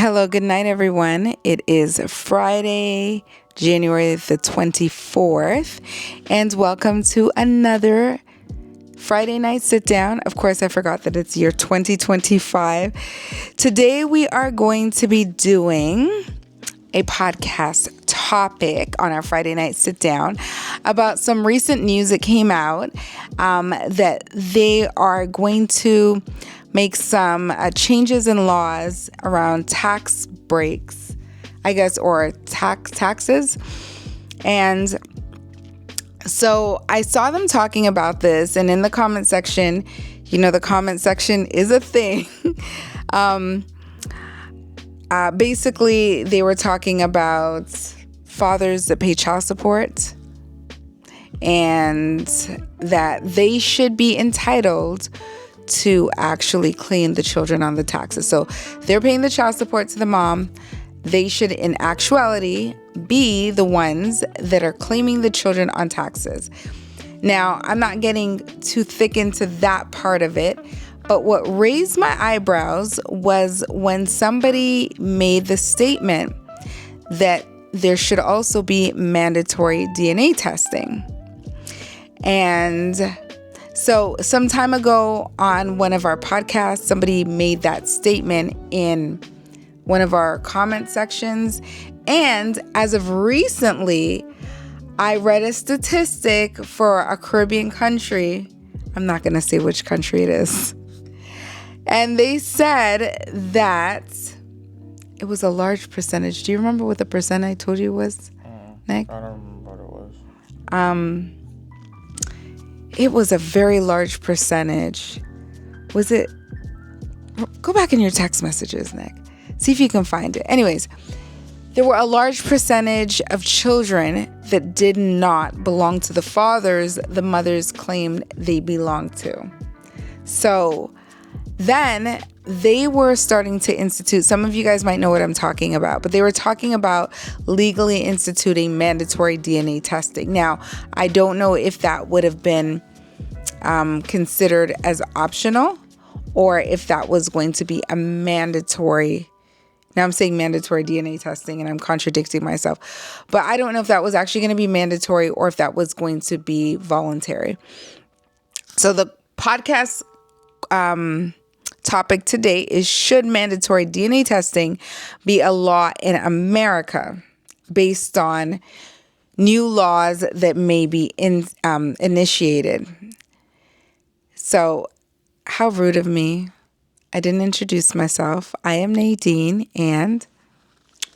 Hello, good night, everyone. It is Friday, January the 24th, and welcome to another Friday night sit down. Of course, I forgot that it's year 2025. Today, we are going to be doing a podcast topic on our Friday night sit down about some recent news that came out that they are going to make some changes in laws around tax breaks, I guess, or taxes. And so I saw them talking about this, and in the comment section, the comment section is a thing. Basically, they were talking about fathers that pay child support and that they should be entitled to actually claim the children on the taxes. So they're paying the child support to the mom. They should, in actuality, be the ones that are claiming the children on taxes. Now, I'm not getting too thick into that part of it, but what raised my eyebrows was when somebody made the statement that there should also be mandatory DNA testing. And so some time ago on one of our podcasts, somebody made that statement in one of our comment sections. And as of recently, I read a statistic for a Caribbean country. I'm not going to say which country it is. And they said that it was a large percentage. Do you remember what the percent I told you was, Nick? I don't remember what it was. It was a very large percentage. Was it? Go back in your text messages, Nick. See if you can find it. Anyways, there were a large percentage of children that did not belong to the fathers the mothers claimed they belonged to. So then they were starting to institute, some of you guys might know what I'm talking about, but they were talking about legally instituting mandatory DNA testing. Now, I don't know if that would have been considered as optional or if that was going to be a mandatory. Now I'm saying mandatory DNA testing and I'm contradicting myself, but I don't know if that was actually going to be mandatory or if that was going to be voluntary. So the podcast topic today is, should mandatory DNA testing be a law in America based on new laws that may be initiated? So how rude of me. I didn't introduce myself. I am Nadine and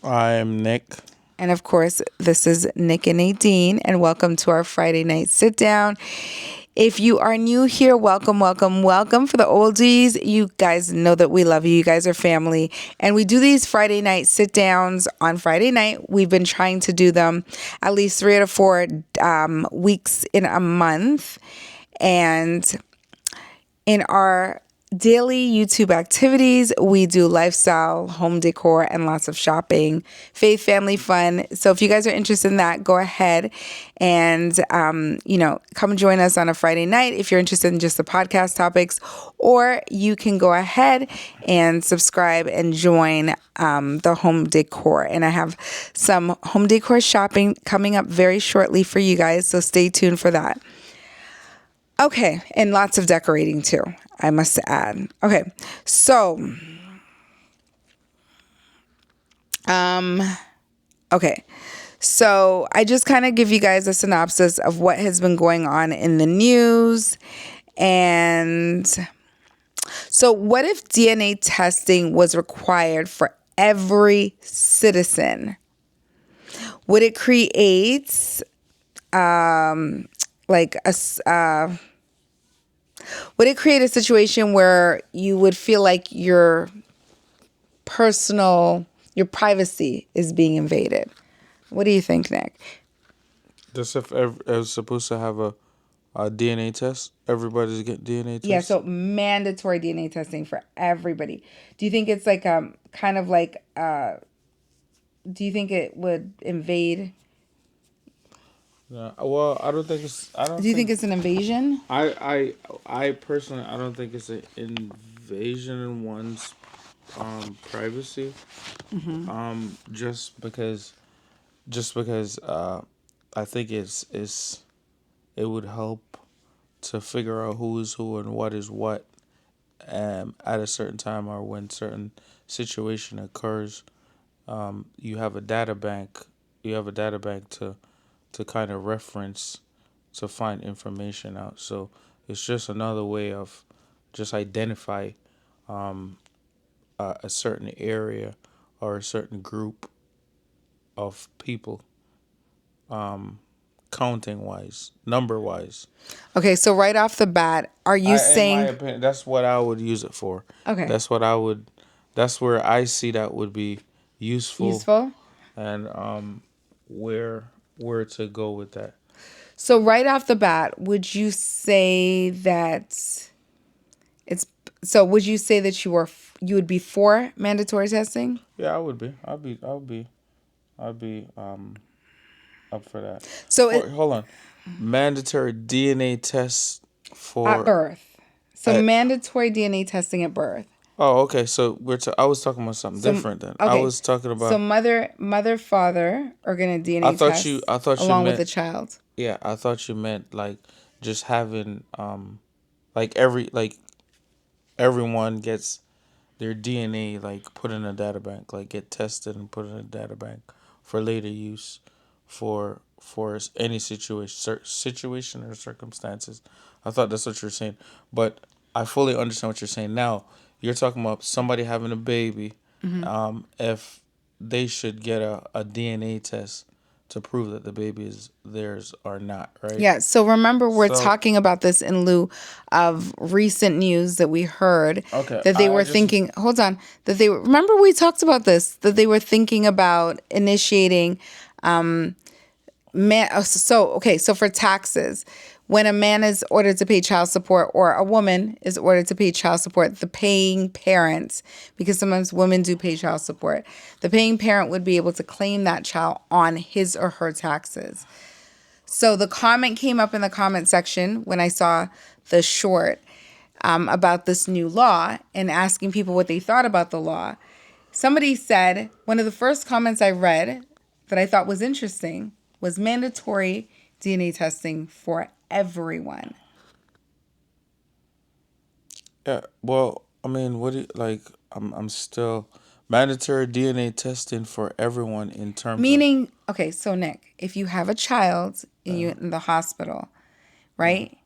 I am Nick. And of course, this is Nick and Nadine, and welcome to our Friday night sit down. If you are new here, welcome, welcome, welcome. For the oldies, you guys know that we love you. You guys are family. And we do these Friday night sit downs on Friday night. We've been trying to do them at least 3 to 4 weeks in a month. And in our daily YouTube activities, we do lifestyle, home decor, and lots of shopping, faith, family, fun. So if you guys are interested in that, go ahead and, come join us on a Friday night if you're interested in just the podcast topics, or you can go ahead and subscribe and join the home decor. And I have some home decor shopping coming up very shortly for you guys, so stay tuned for that. Okay, and lots of decorating too, I must add. Okay, so, so I just kind of give you guys a synopsis of what has been going on in the news. And so what if DNA testing was required for every citizen? Would it create would it create a situation where you would feel like your privacy is being invaded? What do you think, Nick? Just if I was supposed to have a DNA test, everybody's get DNA test? Yeah, so mandatory DNA testing for everybody. Do you think it's like do you think it would invade? Well, I don't think it's. Do you think it's an invasion? I personally, I don't think it's an invasion in one's privacy. Just because I think it would help to figure out who is who and what is what at a certain time or when certain situation occurs. You have a data bank. You have a data bank to kind of reference to find information out. So it's just another way of just identify um, a certain area or a certain group of people, um, counting wise, number wise. Okay, so right off the bat, are you In my saying opinion, that's what I would use it for. okay, That's what I would. That's where I see that would be useful, useful? and where where to go with that. So right off the bat, would you say that it's would you say that you would be for mandatory testing? Yeah, I would be. I'd be up for that. So For hold on, mandatory DNA tests at for. birth. So At, mandatory DNA testing at birth. oh, okay. So I was talking about something So different then. I okay. was talking So about. father are gonna I DNA thought you. test I thought you along with meant. the child. Yeah, I thought you meant like just having like everyone gets their DNA like put in a data bank, like get tested and put in a data bank for later use for any situation or circumstances. I thought that's what you're saying, but I fully understand what you're saying now. You're talking about somebody having a baby, if they should get a DNA test to prove that the baby is theirs or not, right? Yeah, so remember we're So talking about this in lieu of recent news that we heard okay, that they I were just thinking, hold on, that they remember we talked about this, that they were thinking about initiating so for taxes, when a man is ordered to pay child support or a woman is ordered to pay child support, the paying parent, because sometimes women do pay child support, the paying parent would be able to claim that child on his or her taxes. So the comment came up in the comment section when I saw the short about this new law and asking people what they thought about the law. Somebody said, one of the first comments I read that I thought was interesting was mandatory DNA testing for everyone. yeah. Well, I mean, what do you like? I'm still mandatory DNA testing for everyone in terms of. Meaning, okay, so Nick, if you have a child and you in the hospital, Yeah. right?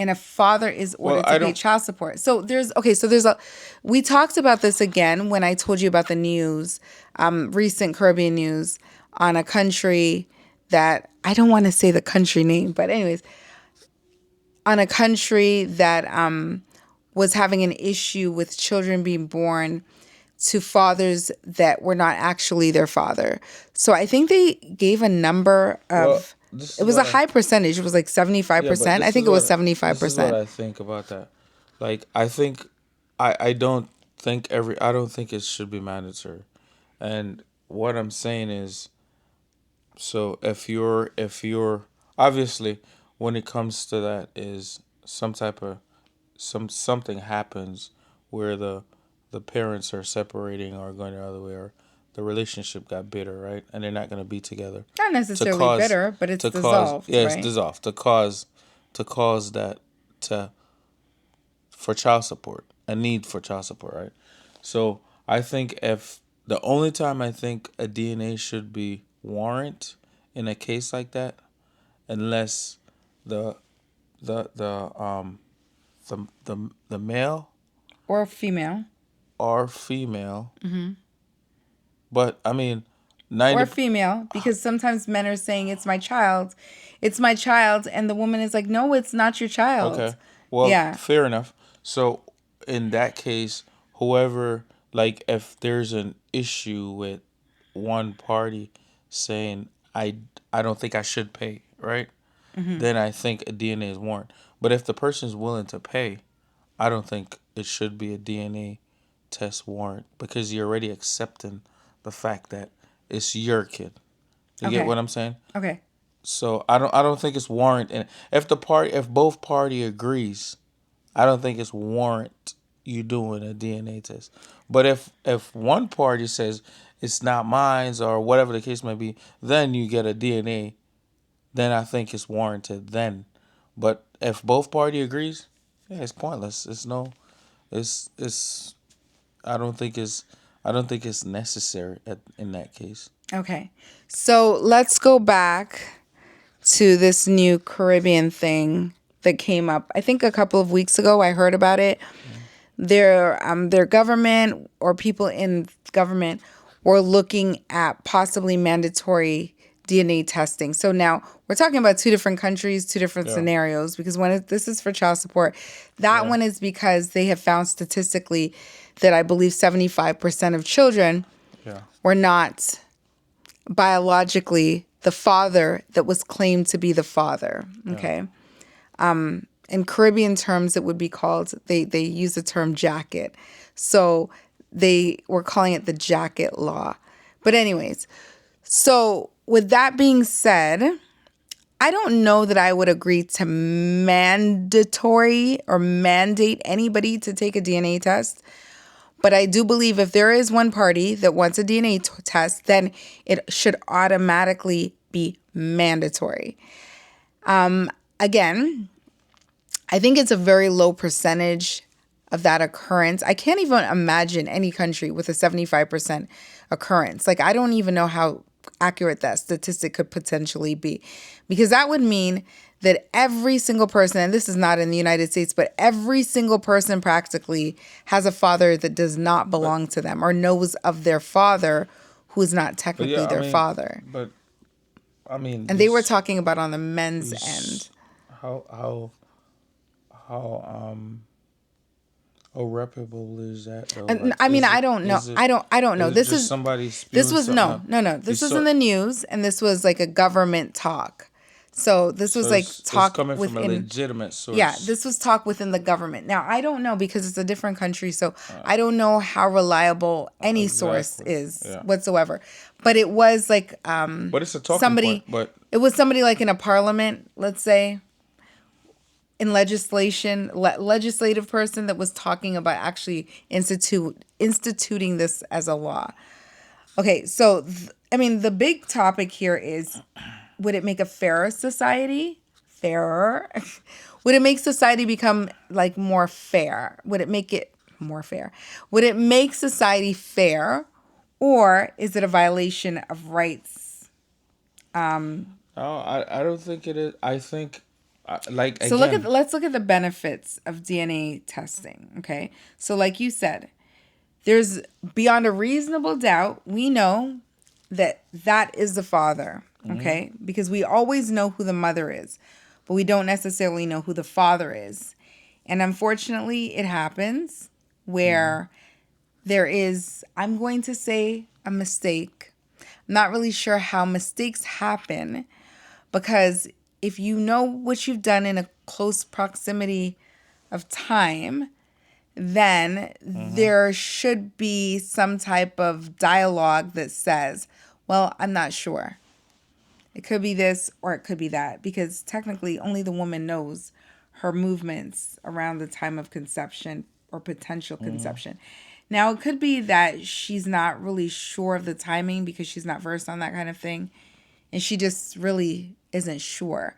And a father is Well, ordered to I pay don't. child support. So there's a we talked about this again when I told you about the news, recent Caribbean news on a country that I don't want to say the country name, but anyways, on a country that was having an issue with children being born to fathers that were not actually their father. So I think they gave a number Well, of this it is was a what I. high percentage. It was like Yeah, but 75%. I think it was 75%. I think about that. Like, I think I don't think I don't think it should be mandatory. And what I'm saying is, so if you're obviously when it comes to that is some type of something happens where the parents are separating or going the other way or the relationship got bitter, right? And they're not going to be together Not to necessarily cause bitter, but it's yeah, dissolved, it's right? dissolved to cause that to for child support, a need for child support, right? So I think if the only time I think a DNA should be warrant in a case like that, unless the the the male Or female. or female, but I mean Or 90. female, because sometimes men are saying it's my child, and the woman is like, no, it's not your child. Okay, well, Yeah. fair enough. So in that case, whoever, like if there's an issue with one party saying I don't think I should pay, right? Then I think a DNA is warrant. But if the person's willing to pay, I don't think it should be a DNA test warrant because you're already accepting the fact that it's your kid. You get Okay. what I'm saying? Okay. So I don't think it's warrant. And if both party agrees, I don't think it's warrant you doing a DNA test. But if one party says it's not mine or whatever the case may be, then you get a DNA. Then I think it's warranted. Then, but if both party agrees, yeah, it's pointless. It's no, it's. I don't think it's necessary in that case. Okay. So let's go back to this new Caribbean thing that came up. I think a couple of weeks ago I heard about it. Their government or people in government were looking at possibly mandatory DNA testing. So now we're talking about two different countries, two different Yeah. scenarios. Because this is for child support, that Yeah. one is because they have found statistically that I believe 75% of children Yeah. were not biologically the father that was claimed to be the father. Yeah. Okay. In Caribbean terms, it would be called, they use the term jacket. So they were calling it the jacket law. But, anyways, so with that being said, I don't know that I would agree to mandatory or mandate anybody to take a DNA test. But I do believe if there is one party that wants a DNA test, then it should automatically be mandatory. Again, I think it's a very low percentage of that occurrence. I can't even imagine any country with a 75% occurrence. Like, I don't even know how accurate that statistic could potentially be, because that would mean that every single person, and this is not in the United States, but every single person practically has a father that does not belong to them or knows of their father who is not But technically yeah, their father. but I mean, And they were this talking about on the men's is end. how how how reputable is that though? And Like, I mean, I don't know. I don't know. is it just somebody This spewing was something no, up? no, no. You This was in saw, the news, and this was like a government talk. So this was so like it's talk coming from a within, legitimate yeah, source. this was talk within the government. Now, I don't know because it's a different country, so I don't know how reliable any source Exactly. is Yeah. whatsoever. But it was like But it's a talking point. somebody, But it was somebody like in a parliament, let's say, in legislation, legislative person that was talking about actually instituting this as a law. Okay, so I mean, the big topic here is: would it make a fairer society? Fairer? Would it make society become like more fair? Would it make it more fair? Would it make society fair, or is it a violation of rights? no, I don't think it is. I think, like So again, let's look at the benefits of DNA testing. Okay, so like you said, there's beyond a reasonable doubt, we know that that is the father, okay? Because we always know who the mother is, but we don't necessarily know who the father is. And unfortunately, it happens where there is, I'm going to say, a mistake. I'm not really sure how mistakes happen, because if you know what you've done in a close proximity of time, then there should be some type of dialogue that says, well, I'm not sure. It could be this or it could be that, because technically only the woman knows her movements around the time of conception or potential conception. Now, it could be that she's not really sure of the timing because she's not versed on that kind of thing, and she just really isn't sure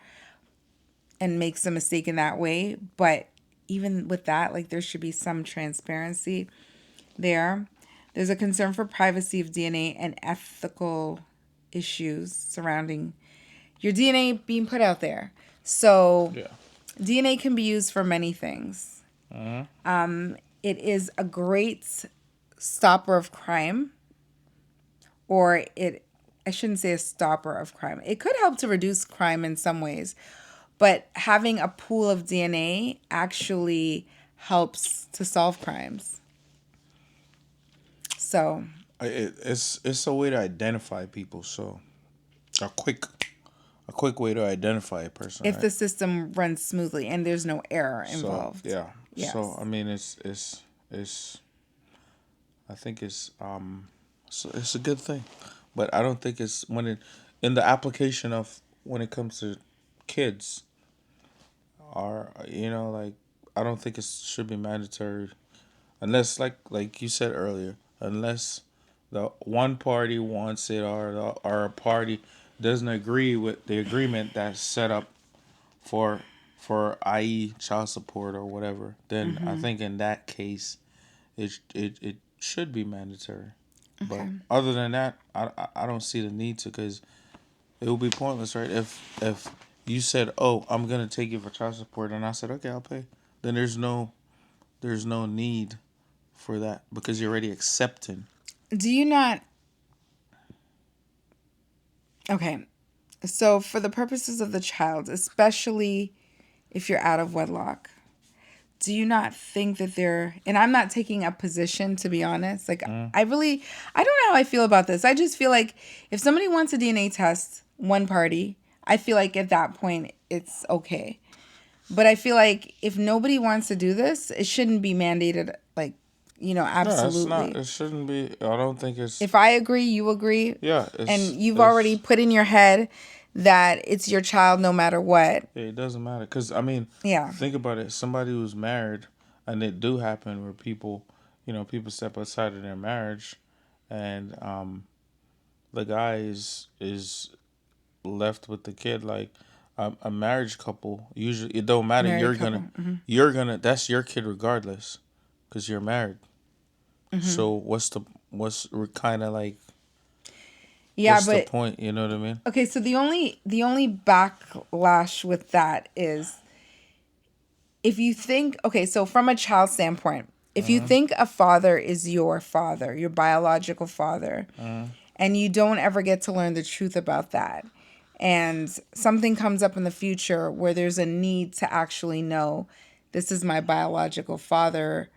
and makes a mistake in that way. But even with that, like, there should be some transparency there. There's a concern for privacy of DNA and ethical issues surrounding your DNA being put out there. So yeah. DNA can be used for many things. It is a great stopper of crime, or I shouldn't say a stopper of crime. It could help to reduce crime in some ways, but having a pool of DNA actually helps to solve crimes. So, It's a way to identify people. So a quick a quick way to identify a person, if right? the system runs smoothly and there's no error So involved. yeah. So Yes. I mean, it's I think it's a good thing, but I don't think it's when it in the application of when it comes to kids are like I don't think it should be mandatory unless like you said earlier, unless the one party wants it or a party doesn't agree with the agreement that's set up for i.e. child support or whatever, then I Mm-hmm. think in that case it should be mandatory. But Okay. other than that, I don't see the need to, because it would be pointless, right? If you said, "Oh, I'm gonna take you for child support," and I said, "Okay, I'll pay," then there's no need for that because you're already accepting. Do you not? Okay. So, for the purposes of the child, especially if you're out of wedlock, do you not think that they're, and I'm not taking a position, to be honest, like Mm. I don't know how I feel about this. I just feel like if somebody wants a DNA test, one party, I feel like at that point it's okay. But I feel like if nobody wants to do this, it shouldn't be mandated, like, No, it's not. absolutely. It shouldn't be. I don't think it's. If I agree, you agree, Yeah, and you've already put in your head that it's your child no matter what. it doesn't matter, because I mean, Yeah. think about it. Somebody who's married, and it do happen where people, people step outside of their marriage, and the guy is left with the kid. Like a marriage couple, usually it don't matter. Married You're couple. gonna Hmm. you're gonna that's your kid regardless, because you're married. Hmm. So what's kind of like Yeah, what's the but point? You know what I mean? okay, so the only backlash with that is if you think, okay, so from a child standpoint, if you Mm-hmm. think a father is your father, your biological father, Mm-hmm. and you don't ever get to learn the truth about that, and something comes up in the future where there's a need to actually know this is my biological father,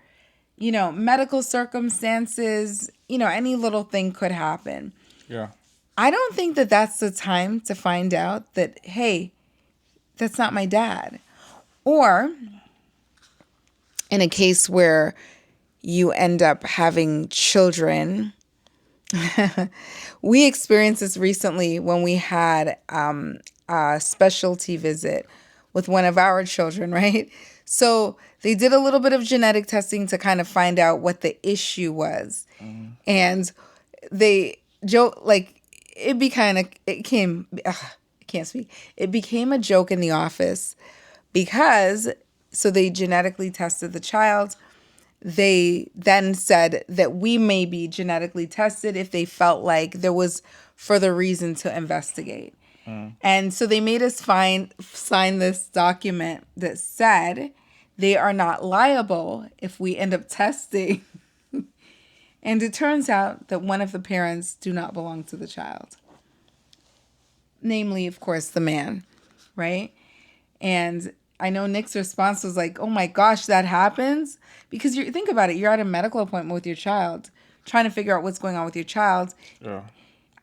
medical circumstances, any little thing could happen. Yeah. I don't think that that's the time to find out that, hey, that's not my dad. Or in a case where you end up having children. We experienced this recently when we had a specialty visit with one of our children, right? So they did a little bit of genetic testing to kind of find out what the issue was. Mm-hmm. And they joke, like, it came, ugh, I can't speak. It became a joke in the office because, so they genetically tested the child. They then said that we may be genetically tested if they felt like there was further reason to investigate. And so they made us sign this document that said they are not liable if we end up testing. And it turns out that one of the parents do not belong to the child. Namely, of course, the man, right? And I know Nick's response was like, "Oh my gosh, that happens?" Because you think about it, you're at a medical appointment with your child, trying to figure out what's going on with your child. Yeah.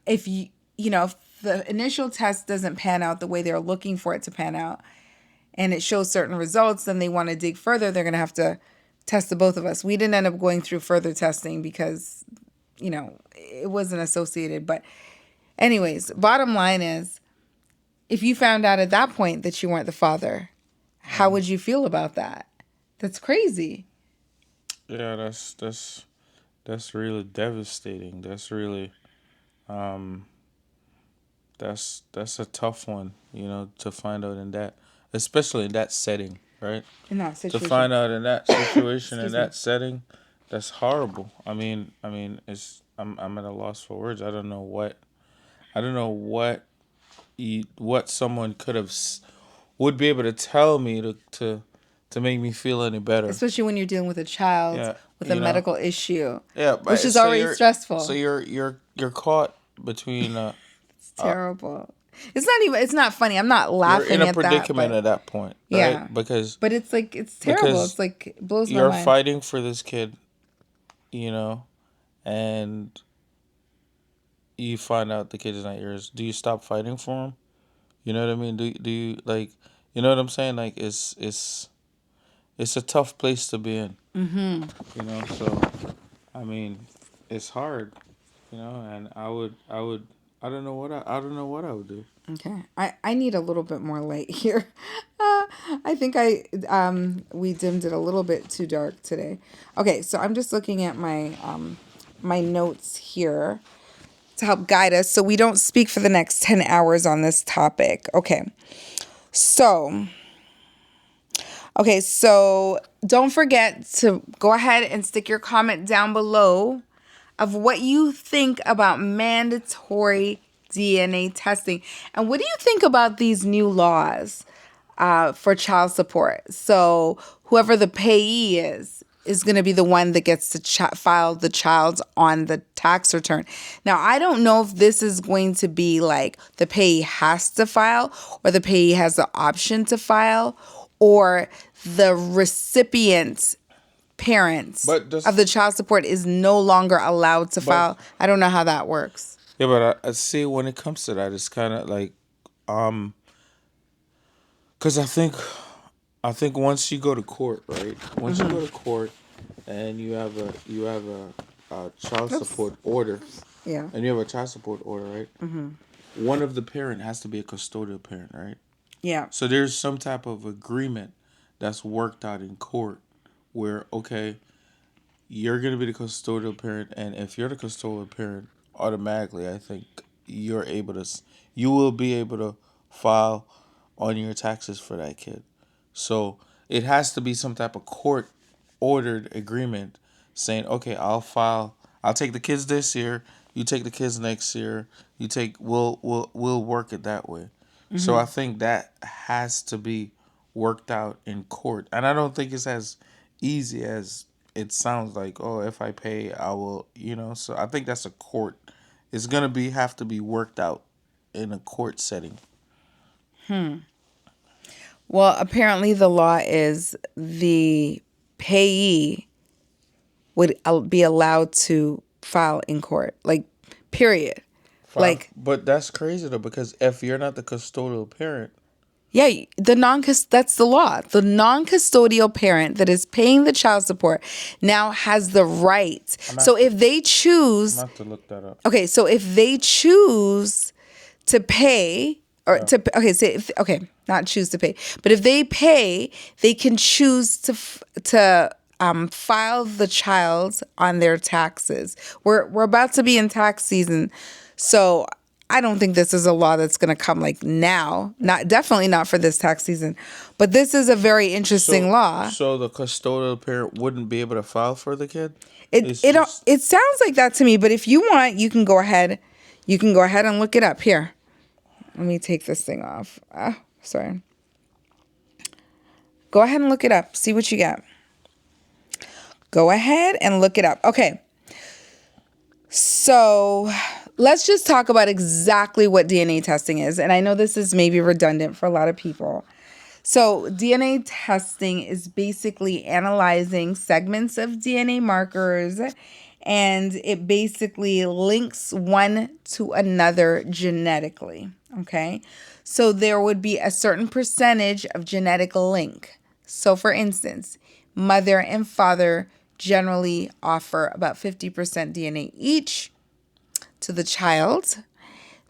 If if the initial test doesn't pan out the way they're looking for it to pan out, and it shows certain results, then they want to dig further. They're going to have to test the both of us. We didn't end up going through further testing because it wasn't associated. But anyways, bottom line is, if you found out at that point that you weren't the father, how would you feel about that? That's crazy. Yeah, that's really devastating. That's really um that's a tough one, to find out in that, especially in that setting, right? In that To situation. find out in that situation, in Excuse me. that setting, that's horrible. I mean, I'm at a loss for words. I don't know what someone would be able to tell me to make me feel any better. Especially when you're dealing with a child Yeah, with a medical issue, Yeah, which but is already so stressful. you're caught between It's uh terrible. It's not funny. I'm not you're in laughing a at that, predicament but at that point, right? yeah. Because But it's like, it's terrible. It's because like, it blows my you're mind. fighting for this kid, you know, and you find out the kid is not yours. Do you stop fighting for him? You know what I mean? Do you like, you know what I'm saying? Like it's a tough place to be in, Mm-hmm. So I mean, it's hard, and I don't know what I don't know what I would do. Okay. I need a little bit more light here. I think we dimmed it a little bit too dark today. Okay, so I'm just looking at my notes here to help guide us so we don't speak for the next 10 hours on this topic. So so don't forget to go ahead and stick your comment down below of what you think about mandatory DNA testing. And what do you think about these new laws for child support? So whoever the payee is going to be the one that gets to file the child's on the tax return. Now, I don't know if this is going to be like the payee has to file or the payee has the option to file or the recipient parents But of does the child support is no longer allowed to but file. I don't know how that works. yeah, but I see when it comes to that, it's kind of like um, because I think once you go to court, right? Once you go to court and you have a child Oops. support order, Yeah. and you have a child support order, right? One of the parent has to be a custodial parent, right? Yeah. So there's some type of agreement that's worked out in court where, okay, you're going to be the custodial parent, and if you're the custodial parent, automatically, I think you will be able to file on your taxes for that kid. So it has to be some type of court ordered agreement saying, okay, I'll take the kids this year, you take the kids next year, we'll work it that way. So I think that has to be worked out in court. And I don't think it's as easy as it sounds like, oh, if I pay, I will, So I think that's a court. It's gonna have to be worked out in a court setting. Well, apparently the law is the payee would be allowed to file in court. Like, period. File. Like, But that's crazy though, because if you're not the custodial parent, yeah, that's the law. The non-custodial parent that is paying the child support now has the right. I'm So have to if they I'm choose, have to look that up. okay, so if they choose to pay or Yeah. not choose to pay, but if they pay, they can choose to file the child on their taxes. We're about to be in tax season, so I don't think this is a law that's going to come like now. Not definitely not for this tax season, but this is a very interesting law. So the custodial parent wouldn't be able to file for the kid. It It's it just it sounds like that to me, but if you want, you can go ahead. You can go ahead and look it up here. Let me take this thing off. Sorry. Go ahead and look it up. See what you get. Go ahead and look it up. Okay. So let's just talk about exactly what DNA testing is. And I know this is maybe redundant for a lot of people. So DNA testing is basically analyzing segments of DNA markers, and it basically links one to another genetically. Okay. So there would be a certain percentage of genetic link. So for instance, mother and father generally offer about 50% DNA each to the child.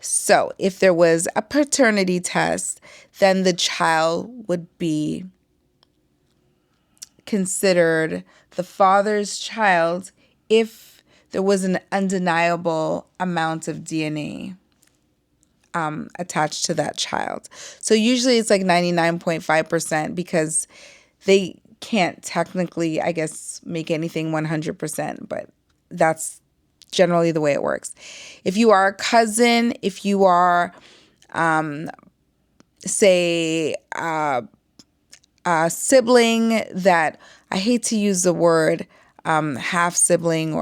So if there was a paternity test, then the child would be considered the father's child if there was an undeniable amount of DNA attached to that child. So usually it's like 99.5% because they can't technically, I guess, make anything 100%, but that's generally the way it works. If you are a cousin, if you are, say, a sibling that I hate to use the word half sibling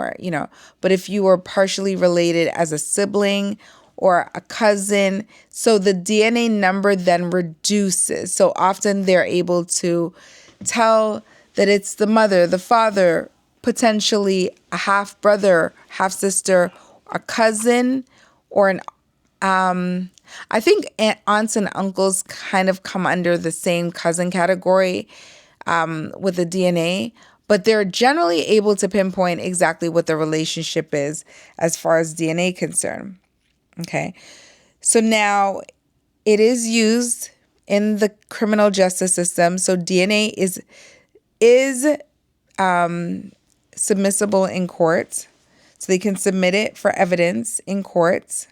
but if you were partially related as a sibling or a cousin, so the DNA number then reduces. So often they're able to tell that it's the mother, the father, potentially a half brother, half sister, a cousin, or an I think aunts and uncles kind of come under the same cousin category with the DNA, but they're generally able to pinpoint exactly what the relationship is as far as DNA concerned. Okay. So now it is used in the criminal justice system. So DNA is submissible in court. So they can submit it for evidence in court.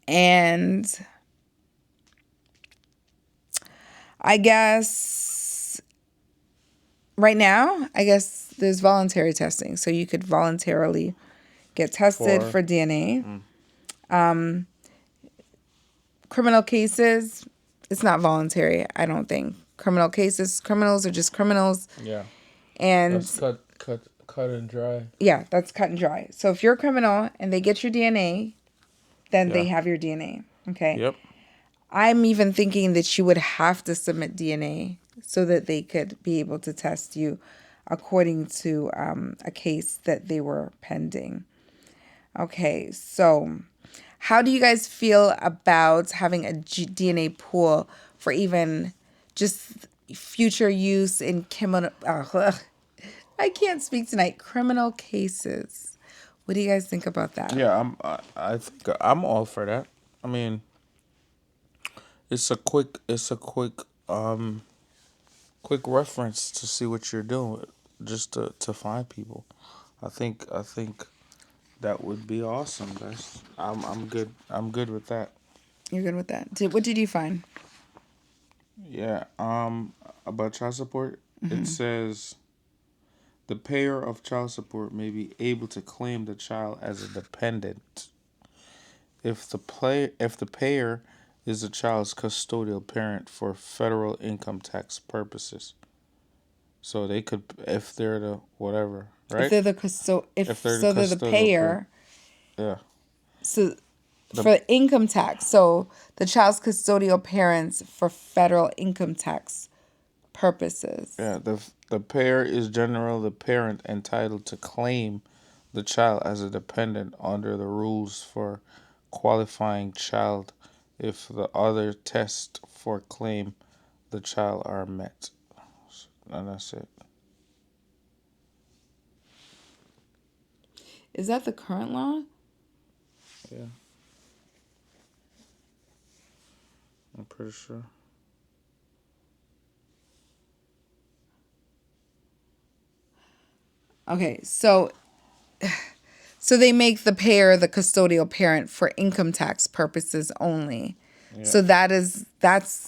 And I guess right now, I guess there's voluntary testing. So you could voluntarily get tested for DNA. Criminal cases, it's not voluntary, I don't think. Criminals are just criminals. Yeah. And That's cut and dry. yeah, that's cut and dry. So if you're a criminal and they get your DNA, then they have your DNA. Okay. Yep. I'm even thinking that you would have to submit DNA so that they could be able to test you according to a case that they were pending. Okay, so how do you guys feel about having a DNA pool for even just future use in I can't speak tonight. Criminal cases. What do you guys think about that? Yeah, I think I'm all for that. I mean, it's a quick reference to see what you're doing, just to find people. I think that would be awesome. I'm good. I'm good with that. You're good with that. What did you find? Yeah. About child support, it says the payer of child support may be able to claim the child as a dependent if the payer is the child's custodial parent for federal income tax purposes. So they could, if they're the whatever, If right? they're the If they're the they're the custodial parent, payer, yeah, so the for income tax, so the child's custodial parents for federal income tax purposes. yeah the payer is generally the parent entitled to claim the child as a dependent under the rules for qualifying child if the other tests for claim the child are met. And that's it. Is that the current law? Yeah, I'm pretty sure. Okay, so they make the payer the custodial parent for income tax purposes only. Yeah. So that's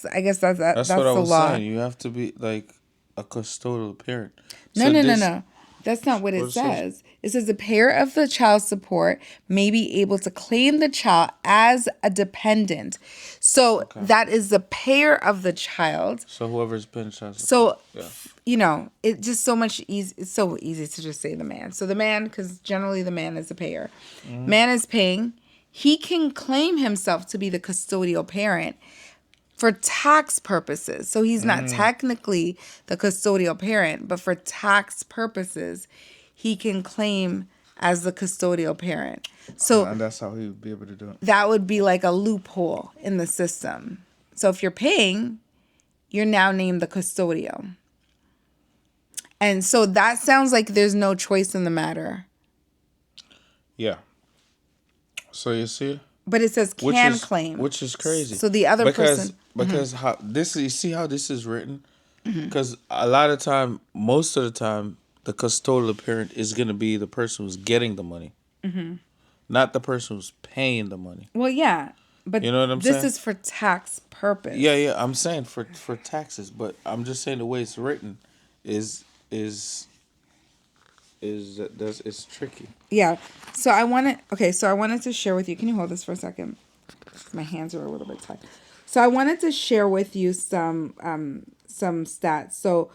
I guess that's That's what I the was law. saying. You have to be like a custodial parent. No, So no, no, this no. That's not what what it it says. says. It says the payer of the child support may be able to claim the child as a dependent. So Okay. that is the payer of the child. So whoever's paying child support. So, Yeah. it just so much easy. It's so easy to just say the man. So the man, because generally the man is the payer. Man is paying. He can claim himself to be the custodial parent for tax purposes. So he's not technically the custodial parent, but for tax purposes, he can claim as the custodial parent. So And that's how he would be able to do it. that would be like a loophole in the system. So if you're paying, you're now named the custodial. And so that sounds like there's no choice in the matter. Yeah. So you see, But it says can claim. which is crazy. So the other because person. because how this you see how this is written. Because a lot of time, most of the time, the custodial parent is gonna be the person who's getting the money, not the person who's paying the money. Well, yeah. But You know what I'm this saying? is for tax purpose. Yeah, yeah. I'm saying for taxes, but I'm just saying the way it's written is is that that's it's tricky. Yeah. So I wanted to share with you. Can you hold this for a second? My hands are a little bit tight. So I wanted to share with you some stats. So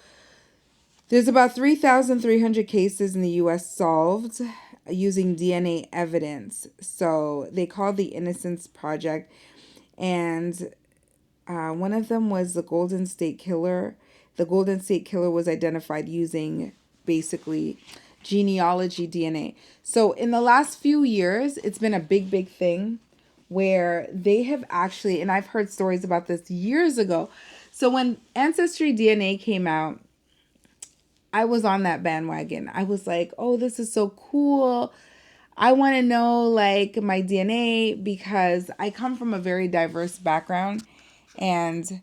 there's about 3,300 cases in the US solved using DNA evidence. So they called the Innocence Project, and one of them was the Golden State Killer. The Golden State Killer was identified using basically genealogy DNA. So in the last few years, it's been a big, big thing where they have actually, and I've heard stories about this years ago. So when Ancestry DNA came out, I was on that bandwagon. I was like, oh, this is so cool. I want to know like my DNA because I come from a very diverse background, and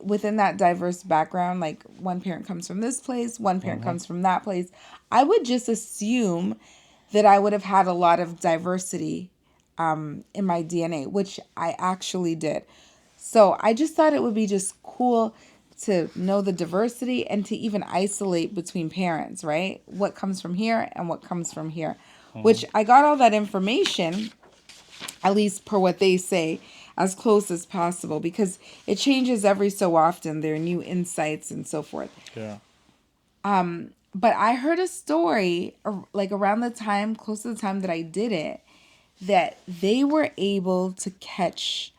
within that diverse background, like one parent comes from this place, one parent Mm-hmm. comes from that place. I would just assume that I would have had a lot of diversity in my DNA, which I actually did. So I just thought it would be just cool to know the diversity and to even isolate between parents, right? What comes from here and what comes from here. Mm-hmm. Which I got all that information, at least per what they say, as close as possible because it changes every so often. There are new insights and so forth. Yeah. But I heard a story like around the time, close to the time that I did it, that they were able to catch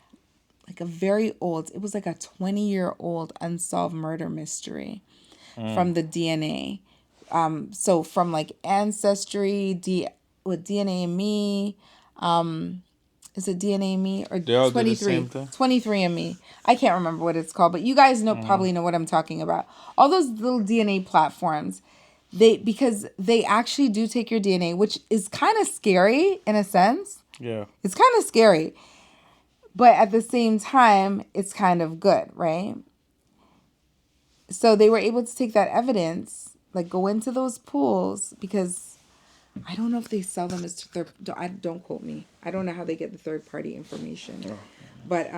like a very old, it was like a 20-year-old unsolved murder mystery Mm. from the DNA. So from like ancestry, with DNA and me, is it DNA and me or They all did the same 23? thing. 23 and me. I can't remember what it's called, but you guys know Mm-hmm. probably know what I'm talking about. All those little DNA platforms, because they actually do take your DNA, which is kind of scary in a sense. Yeah. It's kind of scary, but at the same time, it's kind of good, right? So they were able to take that evidence, like go into those pools because I don't know if they sell them as third. Don't quote me. I don't know how they get the third party information. Oh. But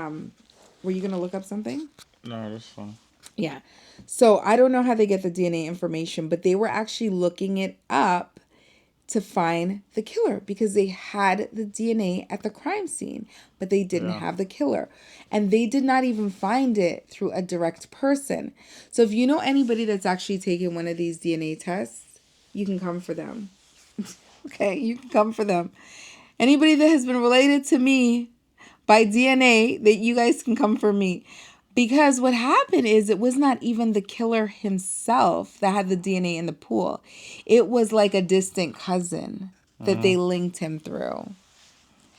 were you gonna look up something? No, that's fine. Yeah. So I don't know how they get the DNA information, but they were actually looking it up to find the killer because they had the DNA at the crime scene, but they didn't Yeah. have the killer. And they did not even find it through a direct person. So if you know anybody that's actually taken one of these DNA tests, you can come for them. Okay, you can come for them. Anybody that has been related to me by DNA, that you guys can come for me. Because what happened is it was not even the killer himself that had the DNA in the pool. It was like a distant cousin that Mm-hmm. they linked him through.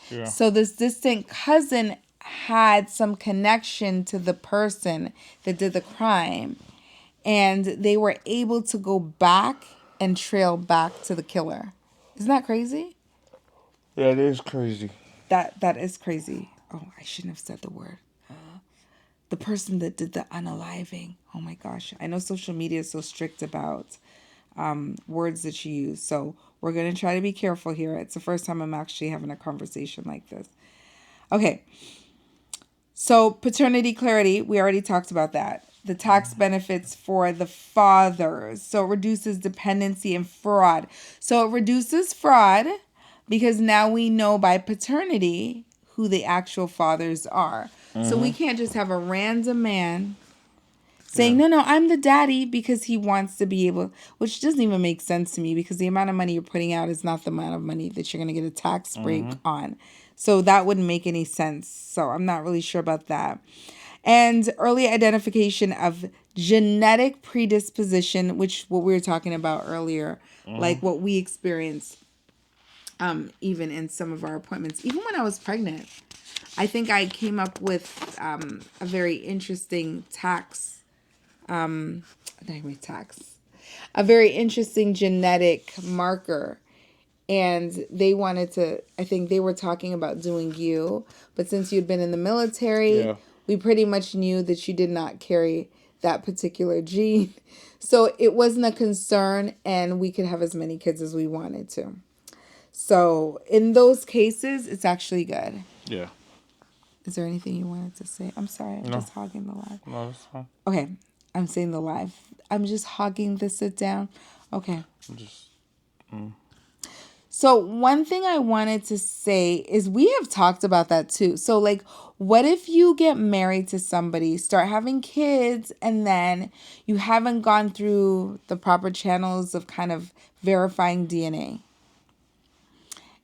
Yeah. So this distant cousin had some connection to the person that did the crime, and they were able to go back and trail back to the killer. Isn't that crazy? Yeah, it is crazy. That is crazy. Oh, I shouldn't have said the word. The person that did the unaliving. Oh my gosh. I know social media is so strict about words that you use. So we're going to try to be careful here. It's the first time I'm actually having a conversation like this. Okay. So paternity clarity, we already talked about that. The tax benefits for the fathers. So it reduces dependency and fraud. So it reduces fraud because now we know by paternity who the actual fathers are. So we Mm-hmm. can't just have a random man saying, Yeah. no, I'm the daddy because he wants to be able, which doesn't even make sense to me because the amount of money you're putting out is not the amount of money that you're going to get a tax break Mm-hmm. on. So that wouldn't make any sense. So I'm not really sure about that. And early identification of genetic predisposition, which what we were talking about earlier, Mm-hmm. like what we experience even in some of our appointments. Even when I was pregnant, I think I came up with a very interesting a very interesting genetic marker. And they wanted to, I think they were talking about doing you, but since you'd been in the military, Yeah. we pretty much knew that you did not carry that particular gene. So it wasn't a concern, and we could have as many kids as we wanted to. So in those cases, it's actually good. Yeah. Is there anything you wanted to say? I'm sorry, I'm No. just hogging the live. No, that's fine. Okay, I'm saying the live. I'm just hogging the sit down. Okay. I'm just. Mm. So one thing I wanted to say is we have talked about that too. So like what if you get married to somebody, start having kids, and then you haven't gone through the proper channels of kind of verifying DNA?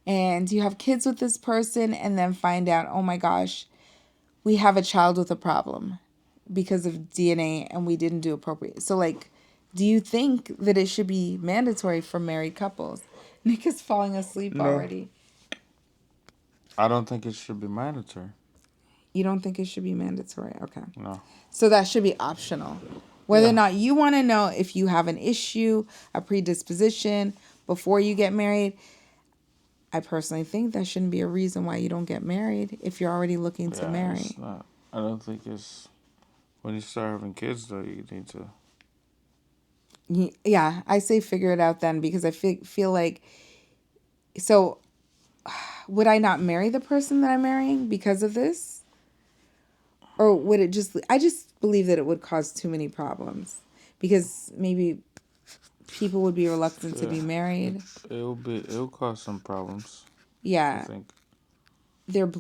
And you have kids with this person and then find out, "Oh my gosh, we have a child with a problem because of DNA and we didn't do appropriate." So like, do you think that it should be mandatory for married couples? Nick is falling asleep No. already. I don't think it should be mandatory. You don't think it should be mandatory? Okay. No. So that should be optional. Whether or Yeah. not you want to know if you have an issue, a predisposition, before you get married, I personally think that shouldn't be a reason why you don't get married if you're already looking to Yeah, it's marry. not. I don't think it's when you start having kids though. You need to. Yeah, I say figure it out then because I feel like, so would I not marry the person that I'm marrying because of this? Or would it just, I just believe that it would cause too many problems because maybe people would be reluctant to Yeah, be it married. it'll cause some problems. I Yeah, think. they're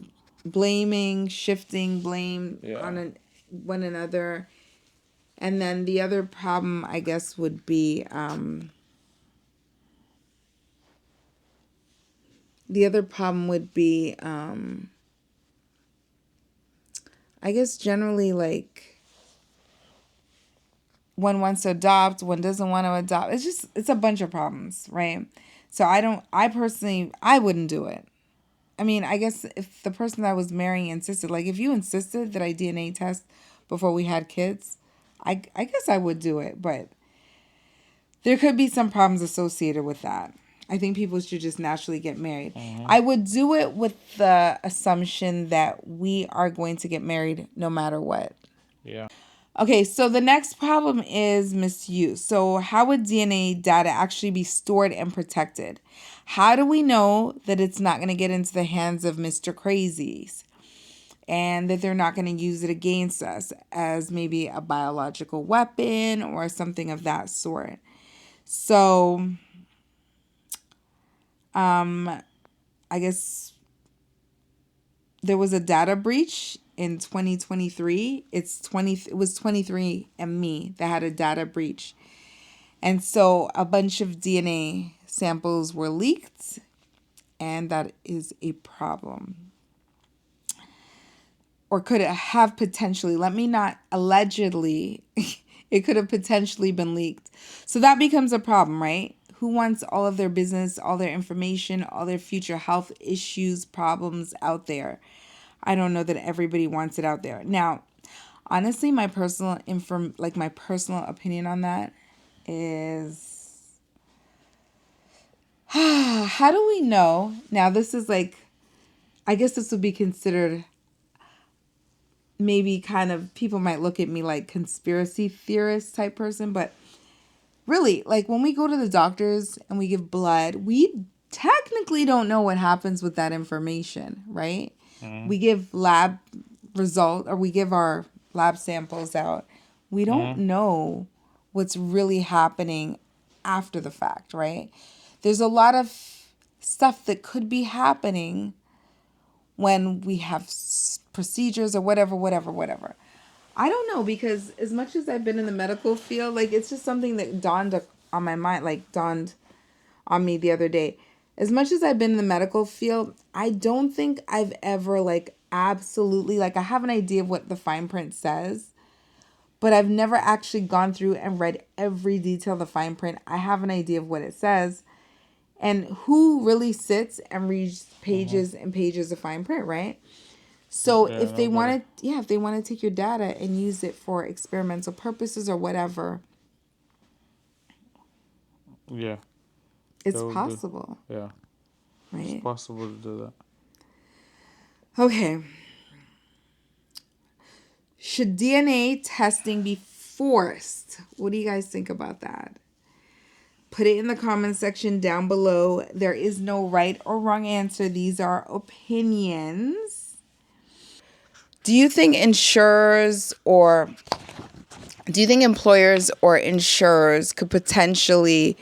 blaming, shifting blame Yeah. on one another. And then the other problem, I guess, would be the other problem would be, I guess, generally like one wants to adopt, one doesn't want to adopt. It's a bunch of problems, right? So I personally, I wouldn't do it. I mean, I guess if the person that I was marrying insisted, like if you insisted that I DNA test before we had kids, I guess I would do it, but there could be some problems associated with that. I think people should just naturally get married. Mhm. I would do it with the assumption that we are going to get married no matter what. Yeah. Okay, so the next problem is misuse. So, how would DNA data actually be stored and protected? How do we know that it's not going to get into the hands of Mr. Crazies and that they're not going to use it against us as maybe a biological weapon or something of that sort? So, I guess there was a data breach in 2023. It was 23 and Me that had a data breach. And so a bunch of DNA samples were leaked, and that is a problem. Or could it have potentially, let me not allegedly, it could have potentially been leaked. So that becomes a problem, right? Who wants all of their business, all their information, all their future health issues, problems out there? I don't know that everybody wants it out there. Now, honestly, my personal opinion on that is how do we know? Now, this is like, I guess this would be considered maybe kind of, people might look at me like conspiracy theorist type person, but really, like when we go to the doctors and we give blood, we technically don't know what happens with that information, right? Mhm. We give lab result or we give our lab samples out. We don't Mhm. know what's really happening after the fact, right? There's a lot of stuff that could be happening when we have procedures or whatever, whatever, whatever. I don't know because as much as I've been in the medical field, like it's just something that dawned on my mind, like dawned on me the other day. As much as I've been in the medical field, I don't think I've ever like absolutely like I have an idea of what the fine print says, but I've never actually gone through and read every detail of the fine print. I have an idea of what it says and who really sits and reads Mhm. pages and pages of fine print, right? So Yeah. if they Nobody. want to, yeah, if they want to take your data and use it for experimental purposes or whatever, Yeah. They it's would do. possible, Yeah. It's right? possible to do that. Okay. Should DNA testing be forced? What do you guys think about that? Put it in the comment section down below. There is no right or wrong answer. These are opinions. Do you think insurers or do you think employers or insurers could potentially,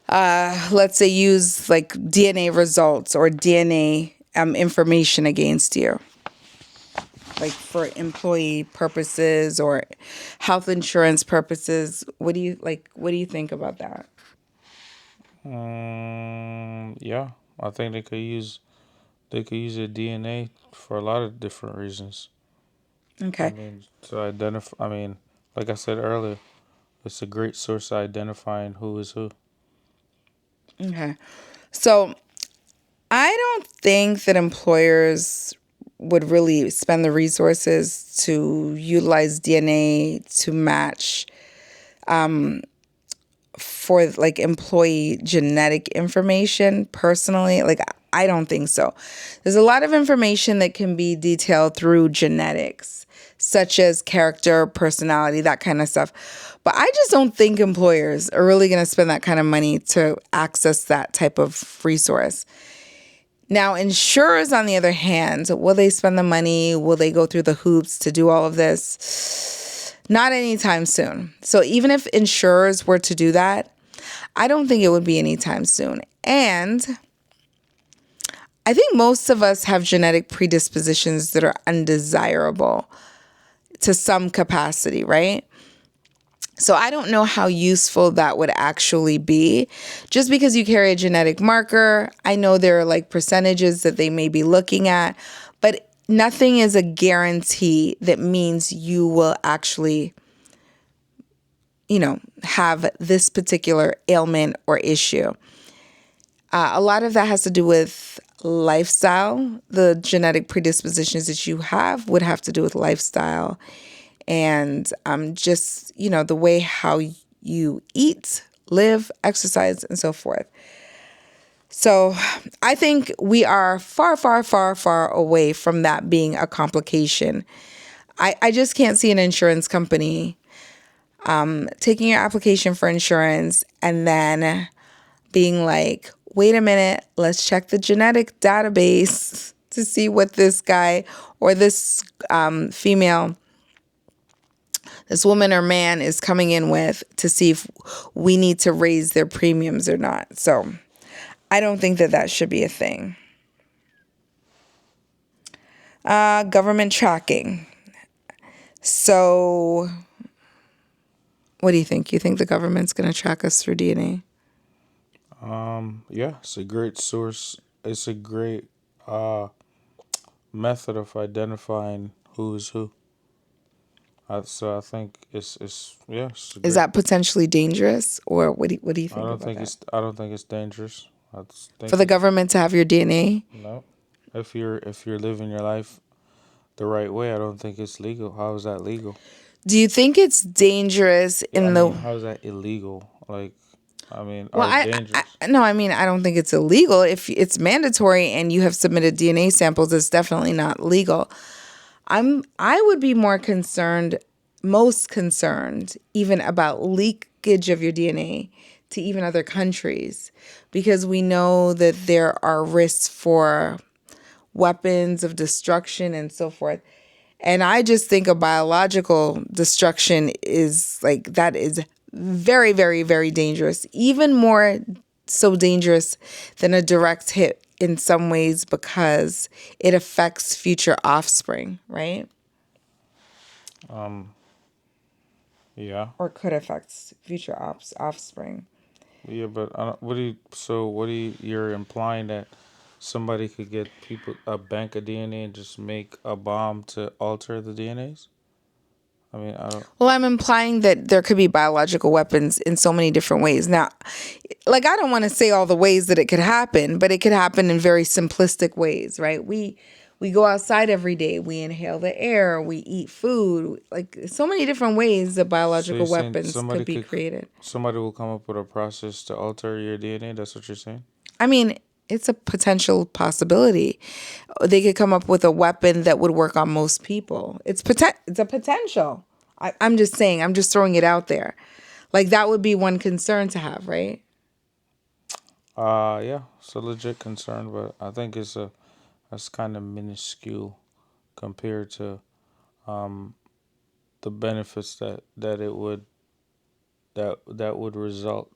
let's say, use like DNA results or DNA information against you, like for employee purposes or health insurance purposes? What do you like? What do you think about that? Yeah. I think they could use your DNA for a lot of different reasons. I Okay. mean, to identify. I mean, like I said earlier, it's a great source of identifying who is who. Okay. So I don't think that employers would really spend the resources to utilize DNA to match for like employee genetic information personally. Like, I don't think so. There's a lot of information that can be detailed through genetics, such as character, personality, that kind of stuff. But I just don't think employers are really going to spend that kind of money to access that type of resource. Now, insurers, on the other hand, will they spend the money? Will they go through the hoops to do all of this? Not anytime soon. So even if insurers were to do that, I don't think it would be anytime soon. And I think most of us have genetic predispositions that are undesirable to some capacity, right? So I don't know how useful that would actually be. Just because you carry a genetic marker, I know there are like percentages that they may be looking at, but nothing is a guarantee that means you will actually, have this particular ailment or issue. A lot of that has to do with lifestyle. The genetic predispositions that you have would have to do with lifestyle and just, the way how you eat, live, exercise, and so forth. So I think we are far, far, far, far away from that being a complication. I just can't see an insurance company taking your application for insurance and then being like, wait a minute, let's check the genetic database to see what this guy or this female, this woman or man is coming in with to see if we need to raise their premiums or not. So I don't think that that should be a thing. Government tracking. So what do you think? You think the government's going to track us through DNA? Yeah, it's a great source. It's a great method of identifying who is who. So I think it's yeah, it's Is great. that potentially dangerous, or what do you think about that? I don't think it's dangerous. I just For think the it government to have your DNA? no. If you're living your life the right way, I don't think it's legal. How is that legal? Do you think it's dangerous I in mean, the how is that illegal? Well, Or dangerous? no, I mean, I don't think it's illegal. If it's mandatory and you have submitted DNA samples, it's definitely not legal. I would be most concerned even about leakage of your DNA to even other countries, because we know that there are risks for weapons of destruction and so forth. And I just think a biological destruction is like, that is very, very, very dangerous. Even more so dangerous than a direct hit in some ways, because it affects future offspring, right? Um, yeah, Or could affect future offspring. yeah, but what do you? So what do you? You're implying that somebody could get people a bank of DNA and just make a bomb to alter the DNAs? I mean, I don't. Well, I'm implying that there could be biological weapons in so many different ways. Now, like, I don't want to say all the ways that it could happen, but it could happen in very simplistic ways, right? We go outside every day, we inhale the air, we eat food, like so many different ways that So you're biological saying weapons could be created. somebody will come up with a process to alter your DNA? That's what you're saying? I mean, it's a potential possibility. They could come up with a weapon that would work on most people. It's a potential. I'm just saying, I'm just throwing it out there. Like, that would be one concern to have, right? Yeah, it's a legit concern, but I think that's kind of minuscule compared to um the benefits that it would that would result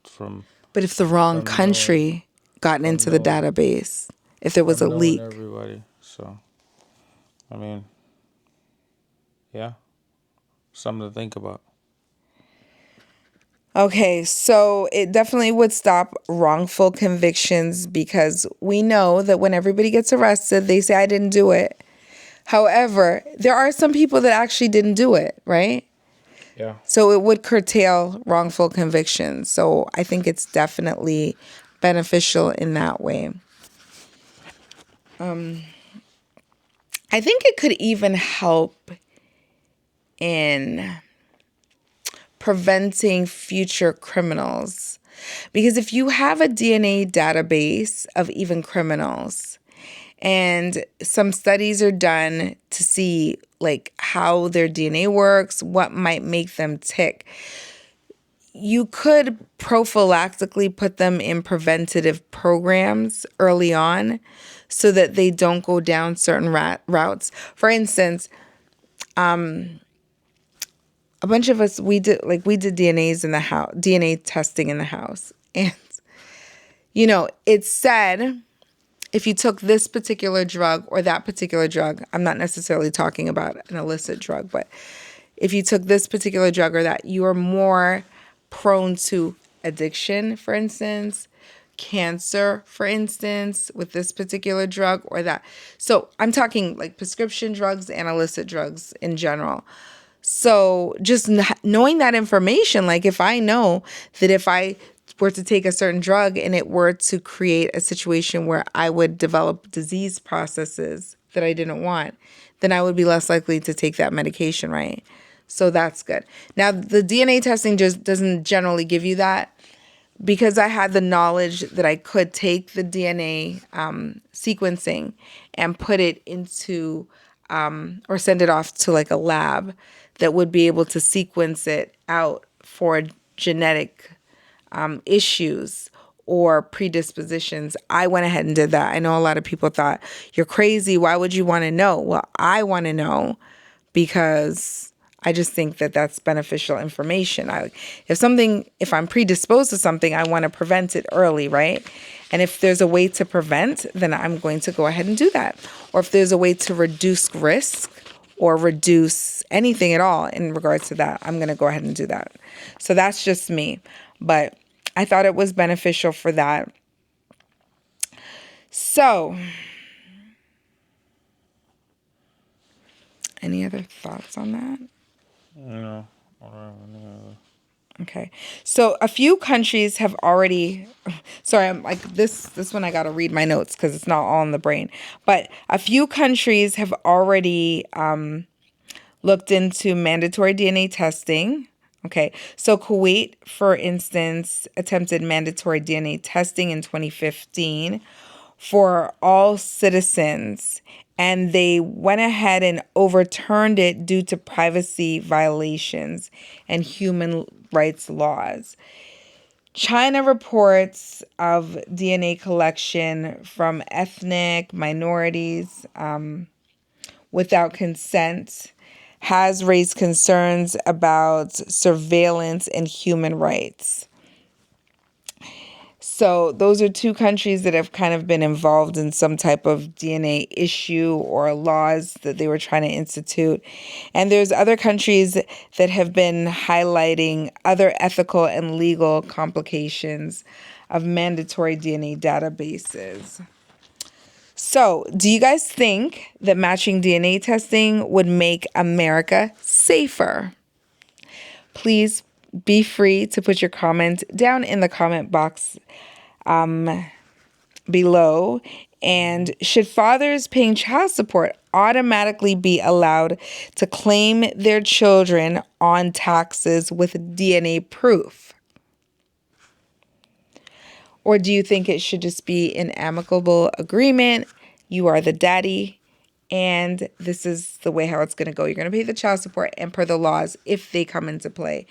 But if the wrong from knowing country gotten from into the knowing database, if there was a leak. everybody. So I mean, yeah, something to think about. Okay, so it definitely would stop wrongful convictions, because we know that when everybody gets arrested, they say, I didn't do it. However, there are some people that actually didn't do it, right? Yeah. So it would curtail wrongful convictions. So I think it's definitely beneficial in that way. I think it could even help in preventing future criminals. Because if you have a DNA database of even criminals, and some studies are done to see like how their DNA works, what might make them tick, you could prophylactically put them in preventative programs early on so that they don't go down certain routes. For instance, a bunch of us, we did DNAs in the house, DNA testing in the house. And, it said if you took this particular drug or that particular drug, I'm not necessarily talking about an illicit drug, but if you took this particular drug or that, you are more prone to addiction, for instance, cancer, for instance, with this particular drug or that. So I'm talking like prescription drugs and illicit drugs in general. So just knowing that information, like if I know that if I were to take a certain drug and it were to create a situation where I would develop disease processes that I didn't want, then I would be less likely to take that medication, right? So that's good. Now, the DNA testing just doesn't generally give you that. Because I had the knowledge that I could take the DNA sequencing and put it into or send it off to like a lab that would be able to sequence it out for genetic issues or predispositions, I went ahead and did that. I know a lot of people thought, you're crazy. Why would you want to know? Well, I want to know because I just think that that's beneficial information. If I'm predisposed to something, I want to prevent it early, right? And if there's a way to prevent, then I'm going to go ahead and do that. Or if there's a way to reduce risk or reduce anything at all in regards to that, I'm going to go ahead and do that. So that's just me. But I thought it was beneficial for that. So, any other thoughts on that? No. Okay. So a few countries have already, sorry, I'm like this one I got to read my notes because it's not all in the brain. But a few countries have already looked into mandatory DNA testing. Okay. So Kuwait, for instance, attempted mandatory DNA testing in 2015 for all citizens. And they went ahead and overturned it due to privacy violations and human rights laws. China reports of DNA collection from ethnic minorities without consent has raised concerns about surveillance and human rights. So those are two countries that have kind of been involved in some type of DNA issue or laws that they were trying to institute. And there's other countries that have been highlighting other ethical and legal complications of mandatory DNA databases. So, do you guys think that matching DNA testing would make America safer? Please be free to put your comment down in the comment box below. And should fathers paying child support automatically be allowed to claim their children on taxes with DNA proof? Or do you think it should just be an amicable agreement? You are the daddy, and this is the way how it's going to go. You're going to pay the child support, and per the laws, if they come into play,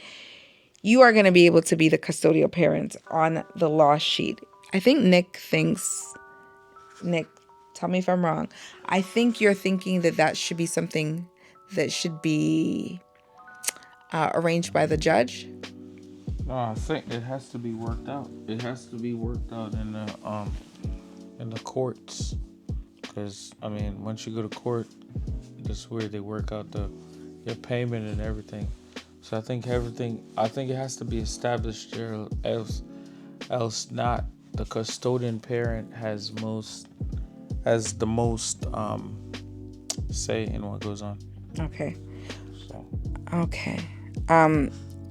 you are going to be able to be the custodial parent on the law sheet. I think Nick, tell me if I'm wrong. I think you're thinking that should be something that should be arranged by the judge. No, I think it has to be worked out. It has to be worked out in the courts. Because once you go to court, that's where they work out your payment and everything. So I think it has to be established there, else not. The custodian parent has the most say in what goes on. Okay. Okay.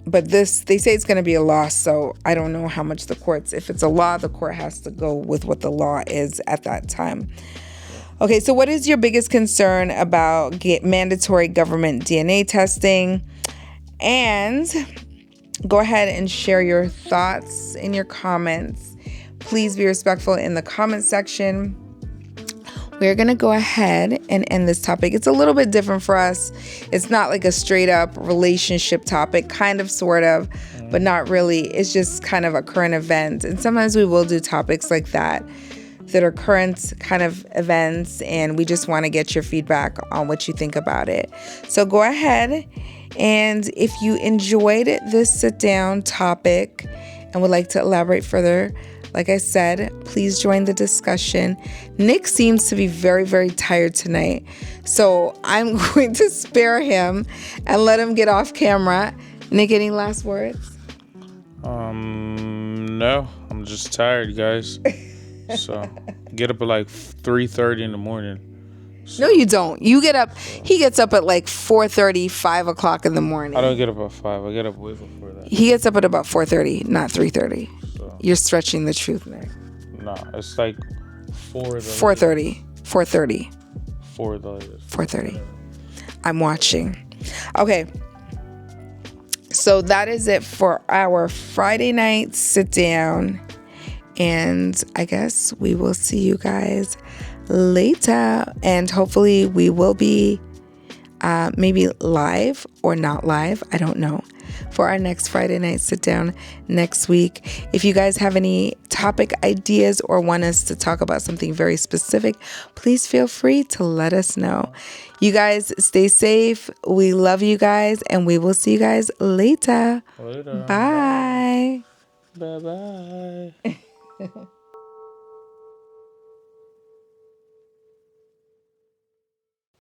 But they say it's going to be a law, so I don't know how much if it's a law, the court has to go with what the law is at that time. Okay, so what is your biggest concern about mandatory government DNA testing? And Go ahead and share your thoughts in your comments. Please be respectful in the comment section. We're going to go ahead and end this topic. It's a little bit different for us. It's not like a straight up relationship topic, kind of, sort of, but not really. It's just kind of a current event. And sometimes we will do topics like that are current kind of events, and we just want to get your feedback on what you think about it. So go ahead, and if you enjoyed this sit down topic and would like to elaborate further, like I said, please join the discussion. Nick seems to be very, very tired tonight, so I'm going to spare him and let him get off camera. Nick, any last words? No, I'm just tired, guys. So get up at like 3:30 in the morning. So, no, you don't. You get up. He gets up at like 4:30, 5 o'clock in the morning. I don't get up at 5. I get up way before that. He gets up at about 4:30, not 3:30. So, You're stretching the truth, Nick. nah, it's like 4. 4:30. 4:30. 4 the latest. 4:30. I'm watching. Okay. So that is it for our Friday night sit down. And I guess we will see you guys later. And hopefully we will be maybe live or not live. I don't know. For our next Friday night sit down next week. If you guys have any topic ideas or want us to talk about something very specific, please feel free to let us know. You guys stay safe. We love you guys, and we will see you guys later. Later. Bye. Bye-bye.